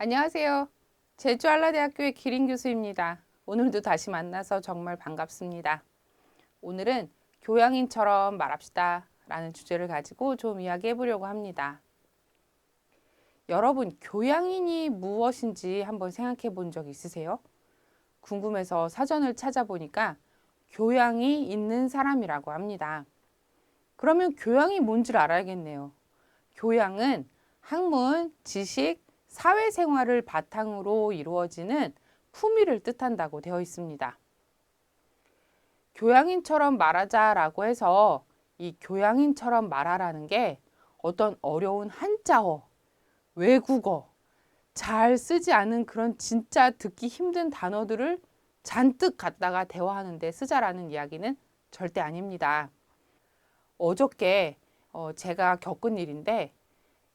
안녕하세요. 제주한라대학교의 기린 교수입니다. 오늘도 다시 만나서 정말 반갑습니다. 오늘은 교양인처럼 말합시다 라는 주제를 가지고 좀 이야기해 보려고 합니다. 여러분, 교양인이 무엇인지 한번 생각해 본 적 있으세요? 궁금해서 사전을 찾아보니까 교양이 있는 사람이라고 합니다. 그러면 교양이 뭔지를 알아야겠네요. 교양은 학문, 지식, 사회생활을 바탕으로 이루어지는 품위를 뜻한다고 되어 있습니다. 교양인처럼 말하자라고 해서 이 교양인처럼 말하라는 게 어떤 어려운 한자어, 외국어, 잘 쓰지 않은 그런 진짜 듣기 힘든 단어들을 잔뜩 갖다가 대화하는데 쓰자라는 이야기는 절대 아닙니다. 어저께 제가 겪은 일인데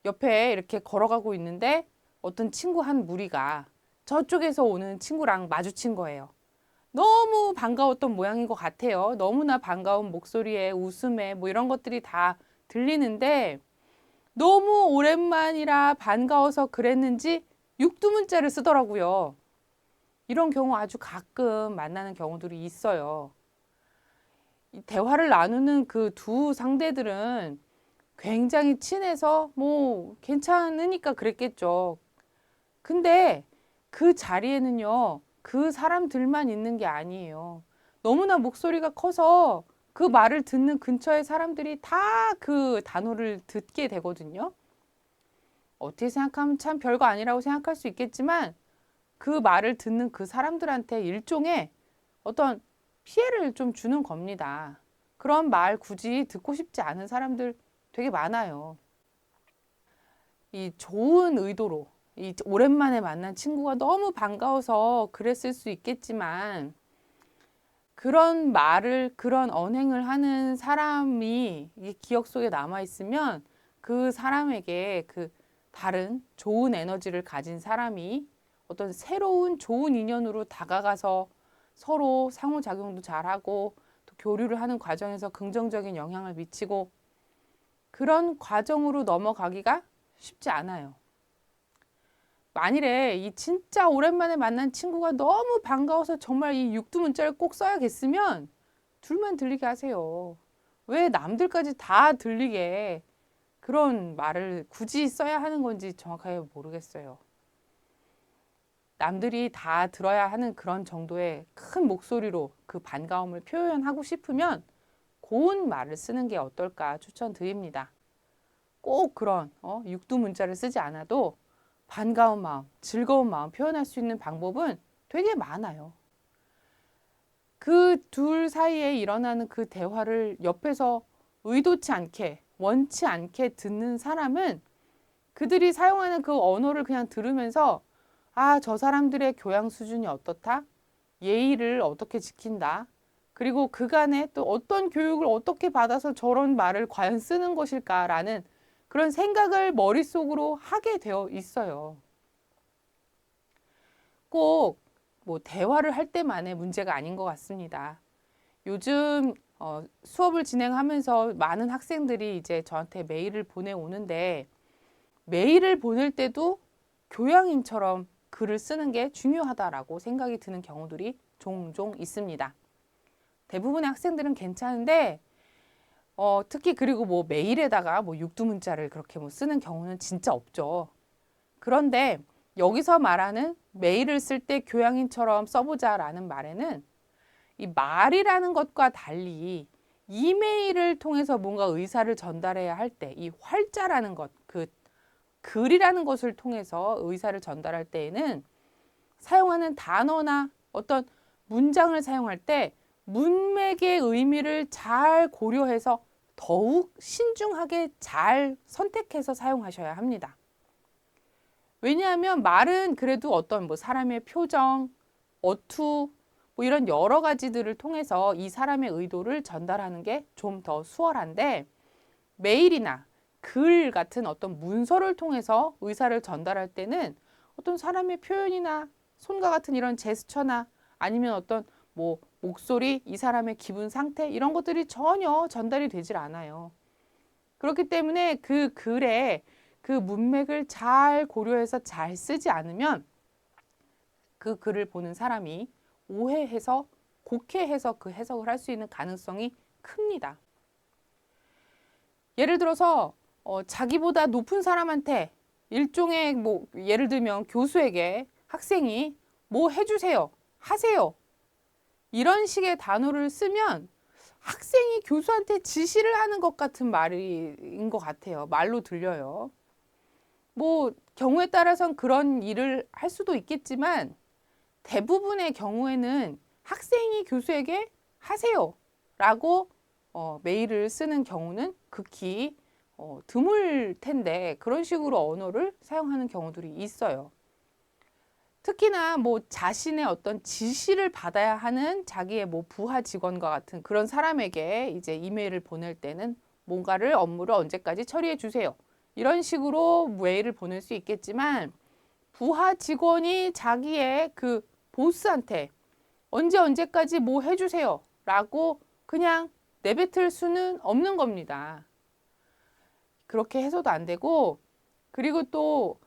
옆에 이렇게 걸어가고 있는데 어떤 친구 한 무리가 저쪽에서 오는 친구랑 마주친 거예요. 너무 반가웠던 모양인 것 같아요. 너무나 반가운 목소리에 웃음에 뭐 이런 것들이 다 들리는데 너무 오랜만이라 반가워서 그랬는지 육두문자를 쓰더라고요. 이런 경우 아주 가끔 만나는 경우들이 있어요. 이 대화를 나누는 그 두 상대들은 굉장히 친해서 뭐 괜찮으니까 그랬겠죠. 근데 그 자리에는요, 그 사람들만 있는 게 아니에요. 너무나 목소리가 커서 그 말을 듣는 근처의 사람들이 다 그 단어를 듣게 되거든요. 어떻게 생각하면 참 별거 아니라고 생각할 수 있겠지만 그 말을 듣는 그 사람들한테 일종의 어떤 피해를 좀 주는 겁니다. 그런 말 굳이 듣고 싶지 않은 사람들 되게 많아요. 이 좋은 의도로 이 오랜만에 만난 친구가 너무 반가워서 그랬을 수 있겠지만 그런 말을 그런 언행을 하는 사람이 이 기억 속에 남아 있으면 그 사람에게 그 다른 좋은 에너지를 가진 사람이 어떤 새로운 좋은 인연으로 다가가서 서로 상호작용도 잘하고 또 교류를 하는 과정에서 긍정적인 영향을 미치고 그런 과정으로 넘어가기가 쉽지 않아요. 만일에 이 진짜 오랜만에 만난 친구가 너무 반가워서 정말 이 육두문자를 꼭 써야겠으면 둘만 들리게 하세요. 왜 남들까지 다 들리게 그런 말을 굳이 써야 하는 건지 정확하게 모르겠어요. 남들이 다 들어야 하는 그런 정도의 큰 목소리로 그 반가움을 표현하고 싶으면 고운 말을 쓰는 게 어떨까 추천드립니다. 꼭 그런 육두문자를 쓰지 않아도 반가운 마음, 즐거운 마음 표현할 수 있는 방법은 되게 많아요. 그 둘 사이에 일어나는 그 대화를 옆에서 의도치 않게, 원치 않게 듣는 사람은 그들이 사용하는 그 언어를 그냥 들으면서 아, 저 사람들의 교양 수준이 어떻다? 예의를 어떻게 지킨다? 그리고 그간에 또 어떤 교육을 어떻게 받아서 저런 말을 과연 쓰는 것일까라는 그런 생각을 머릿속으로 하게 되어 있어요. 꼭 뭐 대화를 할 때만의 문제가 아닌 것 같습니다. 요즘 수업을 진행하면서 많은 학생들이 이제 저한테 메일을 보내오는데 메일을 보낼 때도 교양인처럼 글을 쓰는 게 중요하다라고 생각이 드는 경우들이 종종 있습니다. 대부분의 학생들은 괜찮은데 특히 그리고 뭐 메일에다가 뭐 육두문자를 그렇게 뭐 쓰는 경우는 진짜 없죠. 그런데 여기서 말하는 메일을 쓸 때 교양인처럼 써보자라는 말에는 이 말이라는 것과 달리 이메일을 통해서 뭔가 의사를 전달해야 할 때 이 활자라는 것, 그 글이라는 것을 통해서 의사를 전달할 때에는 사용하는 단어나 어떤 문장을 사용할 때 문맥의 의미를 잘 고려해서 더욱 신중하게 잘 선택해서 사용하셔야 합니다. 왜냐하면 말은 그래도 어떤 뭐 사람의 표정, 어투, 뭐 이런 여러 가지들을 통해서 이 사람의 의도를 전달하는 게 좀 더 수월한데 메일이나 글 같은 어떤 문서를 통해서 의사를 전달할 때는 어떤 사람의 표현이나 손과 같은 이런 제스처나 아니면 어떤 뭐 목소리, 이 사람의 기분 상태 이런 것들이 전혀 전달이 되질 않아요. 그렇기 때문에 그 글에 그 문맥을 잘 고려해서 잘 쓰지 않으면 그 글을 보는 사람이 오해해서 곡해해서 그 해석을 할 수 있는 가능성이 큽니다. 예를 들어서 자기보다 높은 사람한테 일종의 뭐 예를 들면 교수에게 학생이 뭐 해주세요, 하세요 이런 식의 단어를 쓰면 학생이 교수한테 지시를 하는 것 같은 말인 것 같아요. 말로 들려요. 뭐 경우에 따라선 그런 일을 할 수도 있겠지만 대부분의 경우에는 학생이 교수에게 하세요 라고 메일을 쓰는 경우는 극히 드물 텐데 그런 식으로 언어를 사용하는 경우들이 있어요. 특히나 뭐 자신의 어떤 지시를 받아야 하는 자기의 뭐 부하 직원과 같은 그런 사람에게 이제 이메일을 보낼 때는 뭔가를 업무를 언제까지 처리해 주세요. 이런 식으로 메일을 보낼 수 있겠지만 부하 직원이 자기의 그 보스한테 언제까지 뭐 해주세요 라고 그냥 내뱉을 수는 없는 겁니다. 그렇게 해서도 안 되고 그리고 또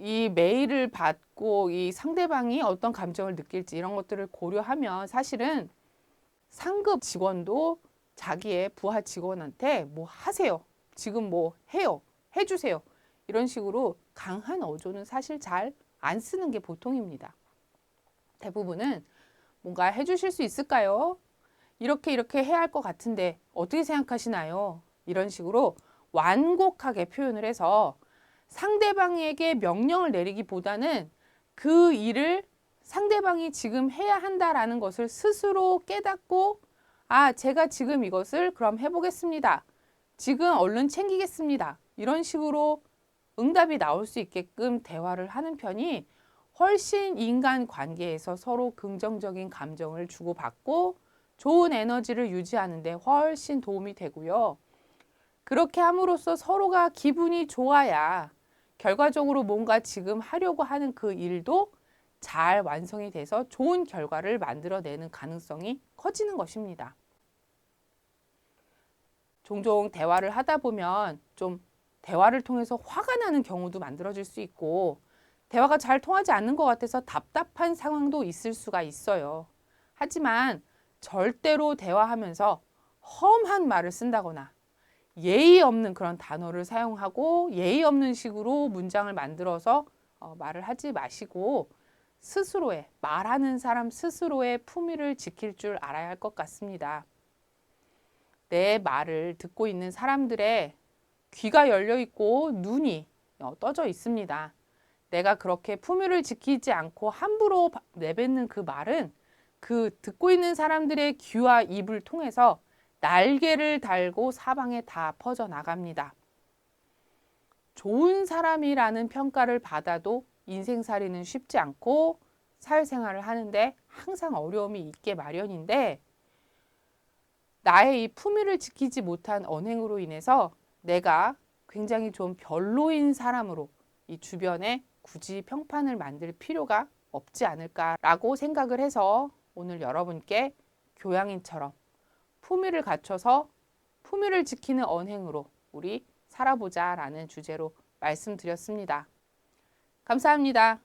이 메일을 받고 이 상대방이 어떤 감정을 느낄지 이런 것들을 고려하면 사실은 상급 직원도 자기의 부하 직원한테 뭐 하세요. 지금 뭐 해요. 해주세요. 이런 식으로 강한 어조는 사실 잘 안 쓰는 게 보통입니다. 대부분은 뭔가 해주실 수 있을까요? 이렇게 해야 할 것 같은데 어떻게 생각하시나요? 이런 식으로 완곡하게 표현을 해서 상대방에게 명령을 내리기보다는 그 일을 상대방이 지금 해야 한다라는 것을 스스로 깨닫고 제가 지금 이것을 그럼 해보겠습니다. 지금 얼른 챙기겠습니다. 이런 식으로 응답이 나올 수 있게끔 대화를 하는 편이 훨씬 인간 관계에서 서로 긍정적인 감정을 주고받고 좋은 에너지를 유지하는 데 훨씬 도움이 되고요. 그렇게 함으로써 서로가 기분이 좋아야 결과적으로 뭔가 지금 하려고 하는 그 일도 잘 완성이 돼서 좋은 결과를 만들어내는 가능성이 커지는 것입니다. 종종 대화를 하다 보면 좀 대화를 통해서 화가 나는 경우도 만들어질 수 있고 대화가 잘 통하지 않는 것 같아서 답답한 상황도 있을 수가 있어요. 하지만 절대로 대화하면서 험한 말을 쓴다거나 예의 없는 그런 단어를 사용하고 예의 없는 식으로 문장을 만들어서 말을 하지 마시고 스스로의 말하는 사람 스스로의 품위를 지킬 줄 알아야 할 것 같습니다. 내 말을 듣고 있는 사람들의 귀가 열려 있고 눈이 떠져 있습니다. 내가 그렇게 품위를 지키지 않고 함부로 내뱉는 그 말은 그 듣고 있는 사람들의 귀와 입을 통해서 날개를 달고 사방에 다 퍼져나갑니다. 좋은 사람이라는 평가를 받아도 인생살이는 쉽지 않고 사회생활을 하는데 항상 어려움이 있게 마련인데 나의 이 품위를 지키지 못한 언행으로 인해서 내가 굉장히 좀 별로인 사람으로 이 주변에 굳이 평판을 만들 필요가 없지 않을까라고 생각을 해서 오늘 여러분께 교양인처럼 품위를 갖춰서 품위를 지키는 언행으로 우리 살아보자라는 주제로 말씀드렸습니다. 감사합니다.